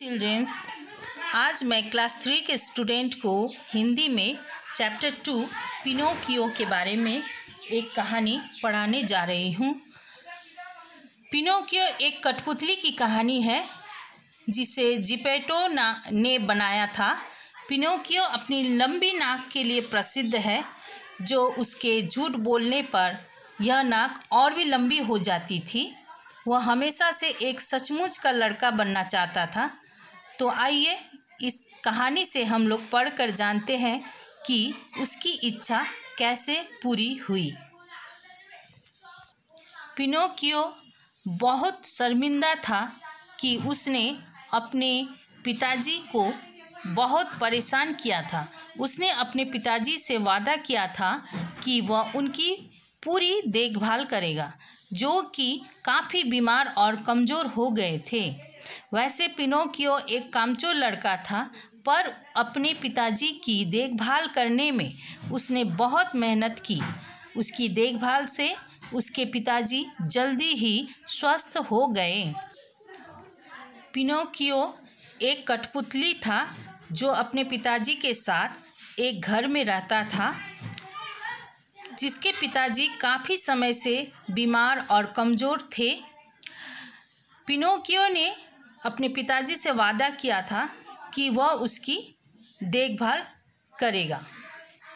Childrens, आज मैं class 3 के स्टूडेंट को हिंदी में चैप्टर 2 पिनोकियो के बारे में एक कहानी पढ़ाने जा रही हूँ। पिनोकियो एक कठपुतली की कहानी है जिसे जिपेटो ने बनाया था। पिनोकियो अपनी लंबी नाक के लिए प्रसिद्ध है, जो उसके झूठ बोलने पर यह नाक और भी लंबी हो जाती थी। वह हमेशा से एक सचमुच का लड़का बनना चाहता था। तो आइए इस कहानी से हम लोग पढ़कर जानते हैं कि उसकी इच्छा कैसे पूरी हुई। पिनोकियो बहुत शर्मिंदा था कि उसने अपने पिताजी को बहुत परेशान किया था। उसने अपने पिताजी से वादा किया था कि वह उनकी पूरी देखभाल करेगा, जो कि काफ़ी बीमार और कमज़ोर हो गए थे। वैसे पिनोकियो एक कामचोर लड़का था, पर अपने पिताजी की देखभाल करने में उसने बहुत मेहनत की। उसकी देखभाल से उसके पिताजी जल्दी ही स्वस्थ हो गए। पिनोकियो एक कठपुतली था जो अपने पिताजी के साथ एक घर में रहता था, जिसके पिताजी काफ़ी समय से बीमार और कमज़ोर थे। पिनोकियो ने अपने पिताजी से वादा किया था कि वह उसकी देखभाल करेगा।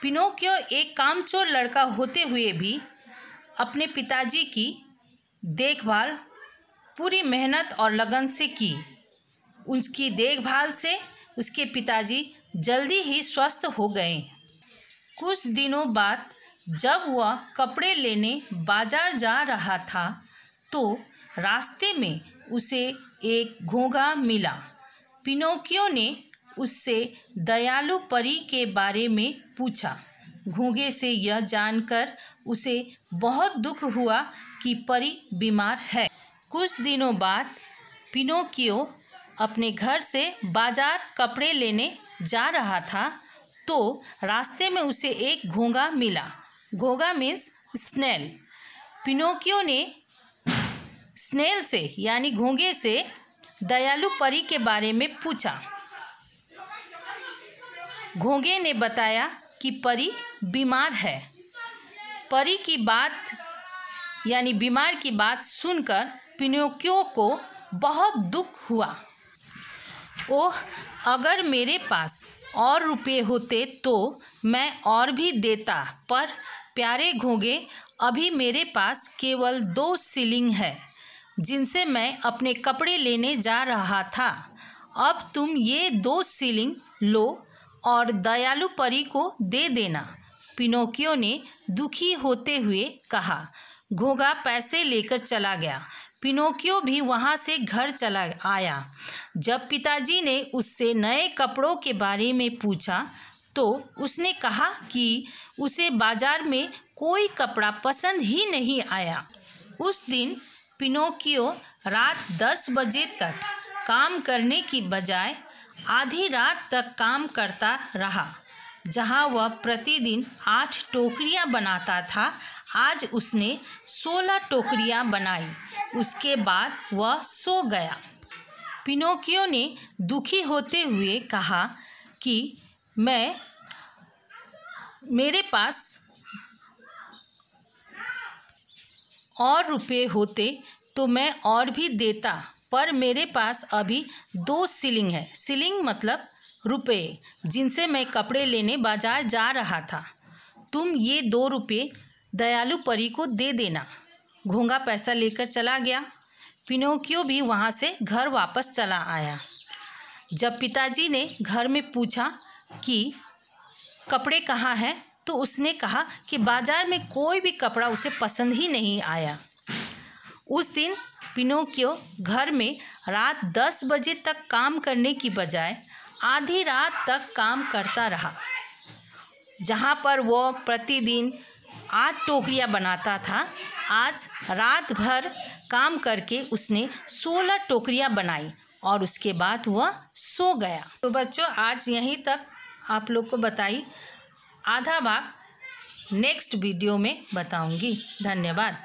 पिनोकियो एक कामचोर लड़का होते हुए भी अपने पिताजी की देखभाल पूरी मेहनत और लगन से की। उसकी देखभाल से उसके पिताजी जल्दी ही स्वस्थ हो गए। कुछ दिनों बाद जब वह कपड़े लेने बाजार जा रहा था, तो रास्ते में उसे एक घोंघा मिला। पिनोकियो ने उससे दयालु परी के बारे में पूछा। घोंघे से यह जानकर उसे बहुत दुख हुआ कि परी बीमार है। कुछ दिनों बाद पिनोकियो अपने घर से बाजार कपड़े लेने जा रहा था, तो रास्ते में उसे एक घोंघा मिला। घोंघा मीन्स स्नेल। पिनोकियो ने स्नेल से यानी घोंघे से दयालु परी के बारे में पूछा। घोंघे ने बताया कि परी बीमार है। परी की बात यानी बीमार की बात सुनकर पिनोकियो को बहुत दुख हुआ। ओह, अगर मेरे पास और रुपये होते तो मैं और भी देता, पर प्यारे घोंघे, अभी मेरे पास केवल 2 शिलिंग है, जिनसे मैं अपने कपड़े लेने जा रहा था। अब तुम ये 2 शिलिंग लो और दयालु परी को दे देना। पिनोकियो ने दुखी होते हुए कहा। घोंघा पैसे लेकर चला गया। पिनोकियो भी वहाँ से घर चला आया। जब पिताजी ने उससे नए कपड़ों के बारे में पूछा, तो उसने कहा कि उसे बाजार में कोई कपड़ा पसंद ही नहीं आया। उस दिन पिनोकियो रात 10 बजे तक काम करने की बजाय आधी रात तक काम करता रहा। जहां वह प्रतिदिन 8 टोकरियां बनाता था, आज उसने 16 टोकरियां बनाई। उसके बाद वह सो गया। पिनोकियो ने दुखी होते हुए कहा कि मेरे पास और रुपये होते तो मैं और भी देता, पर मेरे पास अभी 2 शिलिंग है। शिलिंग मतलब रुपये, जिनसे मैं कपड़े लेने बाजार जा रहा था। तुम ये 2 रुपये दयालु परी को दे देना। घोंघा पैसा लेकर चला गया। पिनोकियो भी वहाँ से घर वापस चला आया। जब पिताजी ने घर में पूछा कि कपड़े कहाँ हैं, तो उसने कहा कि बाजार में कोई भी कपड़ा उसे पसंद ही नहीं आया। उस दिन पिनोकियो घर में रात 10 बजे तक काम करने की बजाय आधी रात तक काम करता रहा। जहाँ पर वो प्रतिदिन 8 टोकरियाँ बनाता था, आज रात भर काम करके उसने 16 टोकरियाँ बनाई और उसके बाद वह सो गया। तो बच्चों, आज यहीं तक आप लोग को बताई। आधा भाग नेक्स्ट वीडियो में बताऊंगी। धन्यवाद।